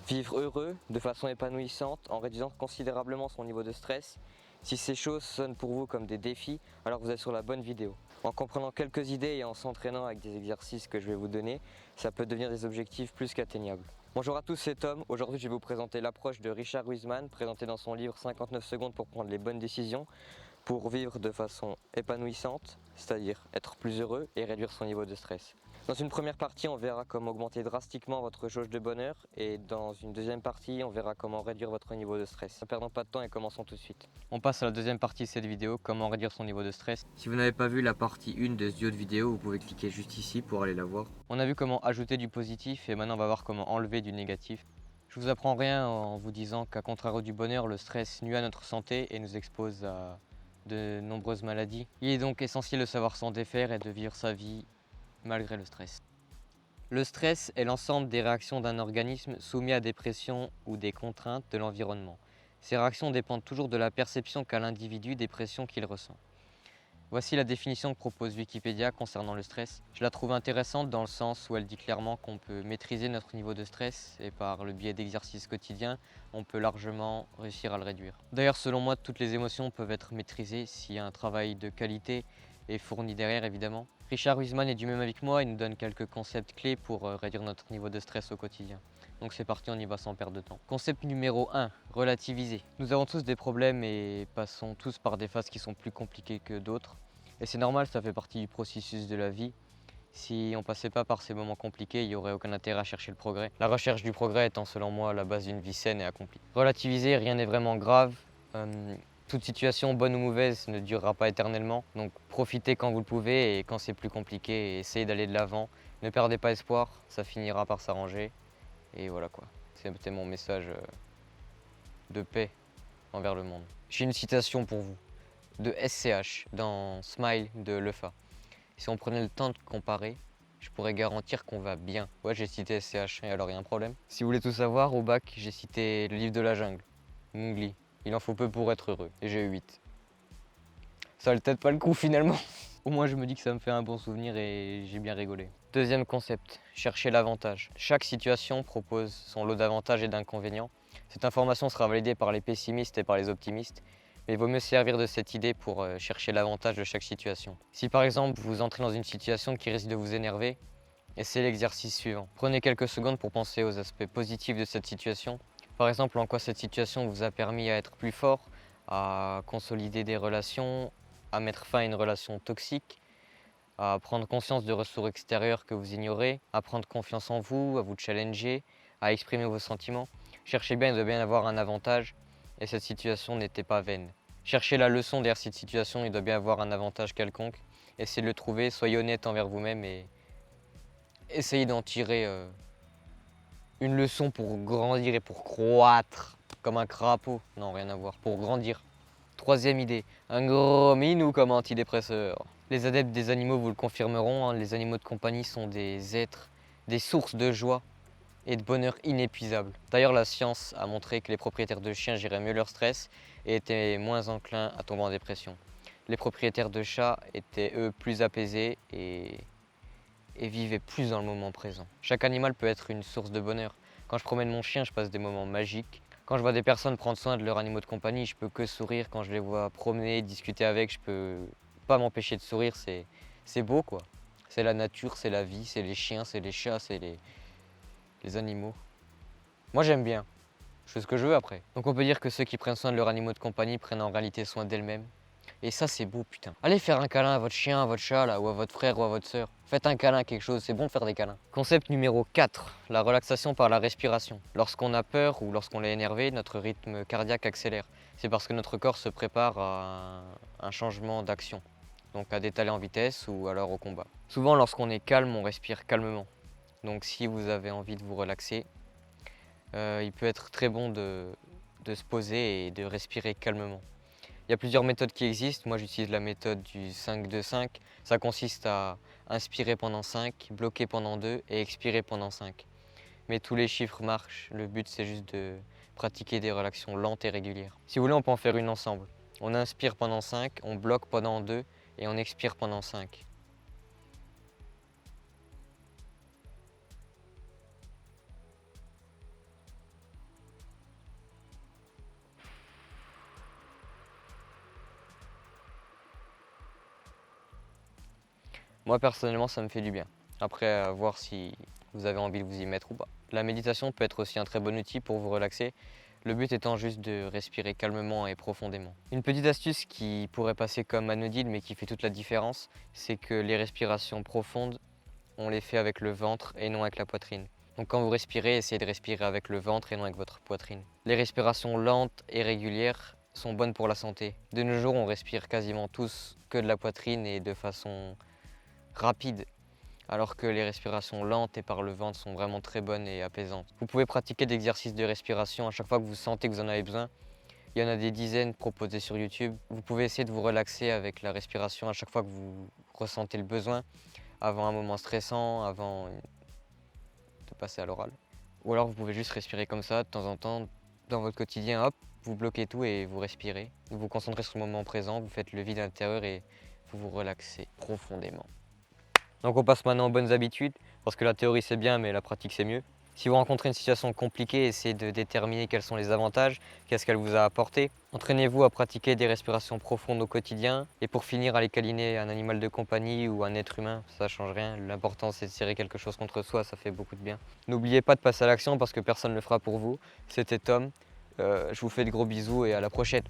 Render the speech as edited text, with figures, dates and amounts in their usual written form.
Vivre heureux, de façon épanouissante, en réduisant considérablement son niveau de stress. Si ces choses sonnent pour vous comme des défis, alors vous êtes sur la bonne vidéo. En comprenant quelques idées et en s'entraînant avec des exercices que je vais vous donner, ça peut devenir des objectifs plus qu'atteignables. Bonjour à tous, c'est Tom. Aujourd'hui, je vais vous présenter l'approche de Richard Wiseman, présentée dans son livre 59 secondes pour prendre les bonnes décisions, pour vivre de façon épanouissante, c'est-à-dire être plus heureux et réduire son niveau de stress. Dans une première partie, on verra comment augmenter drastiquement votre jauge de bonheur et dans une deuxième partie, on verra comment réduire votre niveau de stress. Ne perdons pas de temps et commençons tout de suite. On passe à la deuxième partie de cette vidéo, comment réduire son niveau de stress. Si vous n'avez pas vu la partie 1 de ce duo de vidéo, vous pouvez cliquer juste ici pour aller la voir. On a vu comment ajouter du positif et maintenant on va voir comment enlever du négatif. Je vous apprends rien en vous disant qu'à contrario du bonheur, le stress nuit à notre santé et nous expose à de nombreuses maladies. Il est donc essentiel de savoir s'en défaire et de vivre sa vie malgré le stress. Le stress est l'ensemble des réactions d'un organisme soumis à des pressions ou des contraintes de l'environnement. Ces réactions dépendent toujours de la perception qu'a l'individu des pressions qu'il ressent. Voici la définition que propose Wikipédia concernant le stress. Je la trouve intéressante dans le sens où elle dit clairement qu'on peut maîtriser notre niveau de stress et par le biais d'exercices quotidiens, on peut largement réussir à le réduire. D'ailleurs, selon moi, toutes les émotions peuvent être maîtrisées s'il y a un travail de qualité et fourni derrière, évidemment. Richard Wiseman est du même avis que moi, il nous donne quelques concepts clés pour réduire notre niveau de stress au quotidien. Donc c'est parti, on y va sans perdre de temps. Concept numéro 1, relativiser. Nous avons tous des problèmes et passons tous par des phases qui sont plus compliquées que d'autres. Et c'est normal, ça fait partie du processus de la vie. Si on passait pas par ces moments compliqués, il n'y aurait aucun intérêt à chercher le progrès. La recherche du progrès étant selon moi la base d'une vie saine et accomplie. Relativiser, rien n'est vraiment grave. Toute situation, bonne ou mauvaise, ne durera pas éternellement. Donc profitez quand vous le pouvez et quand c'est plus compliqué, essayez d'aller de l'avant. Ne perdez pas espoir, ça finira par s'arranger. Et voilà quoi, c'était mon message de paix envers le monde. J'ai une citation pour vous, de SCH, dans Smile de Lefa. Si on prenait le temps de comparer, je pourrais garantir qu'on va bien. Ouais, j'ai cité SCH, et alors il y a un problème. Si vous voulez tout savoir, au bac, j'ai cité le livre de la jungle, Mowgli. Il en faut peu pour être heureux, et j'ai eu 8. Ça valait peut-être pas le coup finalement. Au moins je me dis que ça me fait un bon souvenir et j'ai bien rigolé. Deuxième concept, chercher l'avantage. Chaque situation propose son lot d'avantages et d'inconvénients. Cette information sera validée par les pessimistes et par les optimistes, mais il vaut mieux servir de cette idée pour chercher l'avantage de chaque situation. Si par exemple vous entrez dans une situation qui risque de vous énerver, essayez l'exercice suivant. Prenez quelques secondes pour penser aux aspects positifs de cette situation. Par exemple, en quoi cette situation vous a permis à être plus fort, à consolider des relations, à mettre fin à une relation toxique, à prendre conscience de ressources extérieures que vous ignorez, à prendre confiance en vous, à vous challenger, à exprimer vos sentiments. Cherchez bien, il doit bien avoir un avantage et cette situation n'était pas vaine. Cherchez la leçon derrière cette situation, il doit bien avoir un avantage quelconque. Essayez de le trouver, soyez honnête envers vous-même et essayez d'en tirer une leçon pour grandir et pour croître comme un crapaud. Non, rien à voir, pour grandir. Troisième idée, un gros minou comme antidépresseur. Les adeptes des animaux vous le confirmeront, hein, les animaux de compagnie sont des êtres, des sources de joie et de bonheur inépuisables. D'ailleurs, la science a montré que les propriétaires de chiens géraient mieux leur stress et étaient moins enclins à tomber en dépression. Les propriétaires de chats étaient eux plus apaisés et vivaient plus dans le moment présent. Chaque animal peut être une source de bonheur. Quand je promène mon chien, je passe des moments magiques. Quand je vois des personnes prendre soin de leurs animaux de compagnie, je peux que sourire. Quand je les vois promener, discuter avec, je peux pas m'empêcher de sourire. C'est beau quoi. C'est la nature, c'est la vie, c'est les chiens, c'est les chats, c'est les animaux. Moi j'aime bien. Je fais ce que je veux après. Donc on peut dire que ceux qui prennent soin de leurs animaux de compagnie prennent en réalité soin d'elles-mêmes. Et ça c'est beau putain. Allez faire un câlin à votre chien, à votre chat là, ou à votre frère ou à votre soeur. Faites un câlin à quelque chose, c'est bon de faire des câlins. Concept numéro 4, la relaxation par la respiration. Lorsqu'on a peur ou lorsqu'on est énervé, notre rythme cardiaque accélère. C'est parce que notre corps se prépare à un changement d'action. Donc à d'étaler en vitesse ou alors au combat. Souvent lorsqu'on est calme, on respire calmement. Donc si vous avez envie de vous relaxer, il peut être très bon de se poser et de respirer calmement. Il y a plusieurs méthodes qui existent. Moi, j'utilise la méthode du 5-2-5. Ça consiste à inspirer pendant 5, bloquer pendant 2 et expirer pendant 5. Mais tous les chiffres marchent. Le but, c'est juste de pratiquer des relaxations lentes et régulières. Si vous voulez, on peut en faire une ensemble. On inspire pendant 5, on bloque pendant 2 et on expire pendant 5. Moi personnellement ça me fait du bien. Après à voir si vous avez envie de vous y mettre ou pas. La méditation peut être aussi un très bon outil pour vous relaxer, le but étant juste de respirer calmement et profondément. Une petite astuce qui pourrait passer comme anodine mais qui fait toute la différence, c'est que les respirations profondes, on les fait avec le ventre et non avec la poitrine. Donc quand vous respirez, essayez de respirer avec le ventre et non avec votre poitrine. Les respirations lentes et régulières sont bonnes pour la santé. De nos jours, on respire quasiment tous que de la poitrine et de façon rapide, alors que les respirations lentes et par le ventre sont vraiment très bonnes et apaisantes. Vous pouvez pratiquer des exercices de respiration à chaque fois que vous sentez que vous en avez besoin. Il y en a des dizaines proposés sur YouTube. Vous pouvez essayer de vous relaxer avec la respiration à chaque fois que vous ressentez le besoin, avant un moment stressant, avant de passer à l'oral. Ou alors vous pouvez juste respirer comme ça de temps en temps dans votre quotidien, hop, vous bloquez tout et vous respirez. Vous vous concentrez sur le moment présent, vous faites le vide intérieur et vous vous relaxez profondément. Donc on passe maintenant aux bonnes habitudes, parce que la théorie c'est bien mais la pratique c'est mieux. Si vous rencontrez une situation compliquée, essayez de déterminer quels sont les avantages, qu'est-ce qu'elle vous a apporté. Entraînez-vous à pratiquer des respirations profondes au quotidien. Et pour finir, allez câliner un animal de compagnie ou un être humain, ça change rien. L'important c'est de serrer quelque chose contre soi, ça fait beaucoup de bien. N'oubliez pas de passer à l'action parce que personne ne le fera pour vous. C'était Tom, je vous fais de gros bisous et à la prochaine.